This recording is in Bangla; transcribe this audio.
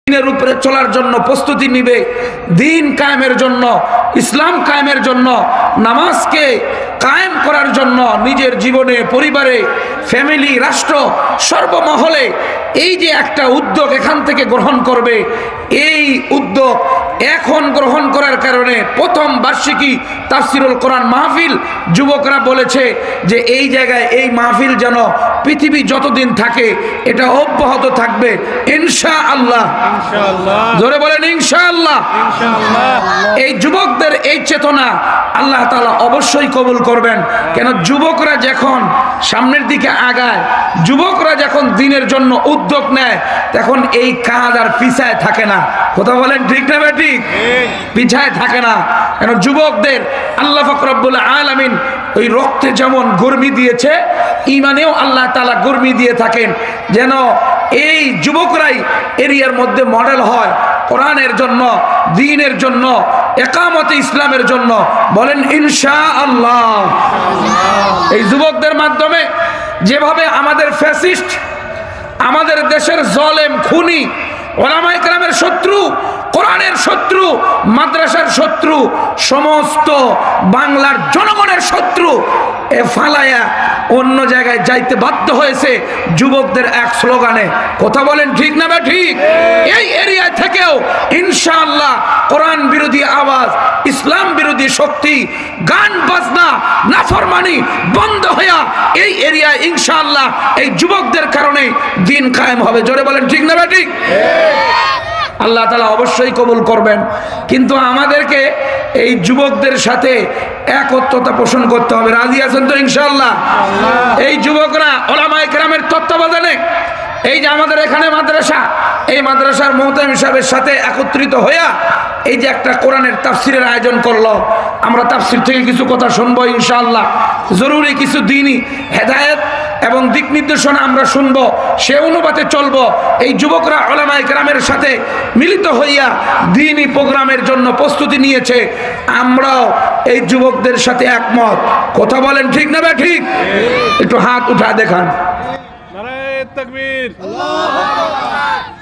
দিনের উপরে চলার জন্য প্রস্তুতি নিবে, দিন কায়েমের জন্য, ইসলাম কায়েমের জন্য, নামাজকে কায়েম করার জন্য নিজের জীবনে, পরিবারে, ফ্যামিলি, রাষ্ট্র, সর্বমহলে এই যে একটা উদ্যোগ এখান থেকে গ্রহণ করবে, এই উদ্যোগ এখন গ্রহণ করার কারণে প্রথম বার্ষিকী তাফসিরুল কোরআন মাহফিল যুবকরা বলেছে যে এই জায়গায় এই মাহফিল যেন পৃথিবী যতদিন থাকে এটা অব্যাহত থাকবে ইনশাআল্লাহ। জোরে বলেন ইনশাআল্লাহ। এই যুবকদের এই চেতনা আল্লাহ তাআলা অবশ্যই কবুল করবেন। কেন যুবকরা যখন সামনের দিকে আগায়, যুবকরা যখন দিনের জন্য উদ্যোগ নেয়, তখন এই কাজ আর পিছায় থাকে না। কথা বলেন ঠিক না ঠিক? পিছায় থাকে না। কেন যুবকদের আল্লাহ পাক রব্বুল আলামিন ওই রক্তে যেমন গর্মি দিয়েছে, ঈমানেও আল্লাহ তাআলা গর্মি দিয়ে থাকেন, যেন এই যুবকরাই এরিয়ার মধ্যে মডেল হয় কোরআনের জন্য, দ্বীনের জন্য, একামতে ইসলামের জন্য। বলেন ইনশাআল্লাহ। এই যুবকদের মাধ্যমে যেভাবে আমাদের ফ্যাসিস্ট, আমাদের দেশের জালেম, খুনি, ওলামায়ে কেরামের শত্রু, কোরআনের শত্রু, মাদ্রাসার শত্রু, সমস্ত বাংলার জনগণের শত্রু এ ফালায়া অন্য জায়গায় যাইতে বাধ্য হয়েছে যুবকদের এক স্লোগানে। কথা বলেন ঠিক না বা ঠিক? এই এরিয়া থেকেও ইনশাআল্লাহ কোরআন বিরোধী আওয়াজ, ইসলাম বিরোধী শক্তি, গান বাজনা, নাফরমানি বন্ধ হইয়া এই এরিয়ায় ইনশাআল্লাহ এই যুবকদের কারণে দিন কায়েম হবে। জোরে বলেন ঠিক না বা ঠিক? আল্লাহ তাআলা অবশ্যই কবুল করবেন। কিন্তু আমাদেরকে এই যুবকদের সাথে একত্রতা পোষণ করতে হবে। রাজি আছেন তো ইনশাআল্লাহ? এই যুবকরা ওলামায়ে কেরামের তত্ত্বাবধানে এই যে আমাদের এখানে মাদ্রাসা, এই মাদ্রাসার মুহতামিম সাহেবের সাথে একত্রিত হইয়া এই যে একটা কোরআনের তাফসিরের আয়োজন করলো, আমরা তাফসির থেকে কিছু কথা শুনবো ইনশাআল্লাহ। জরুরি কিছু দ্বীনি হেদায়েত এবং দিক নির্দেশনা আমরা শুনবো, সে অনুপাতে চলবো। এই যুবকরা উলামায়ে কেরামের সাথে মিলিত হইয়া দ্বীনি প্রোগ্রামের জন্য প্রস্তুতি নিয়েছে। আমরাও এই যুবকদের সাথে একমত। কথা বলেন ঠিক না বা ঠিক? একটু হাত উঠা দেখান। নারায়ে তাকবীর। আল্লাহু আকবার।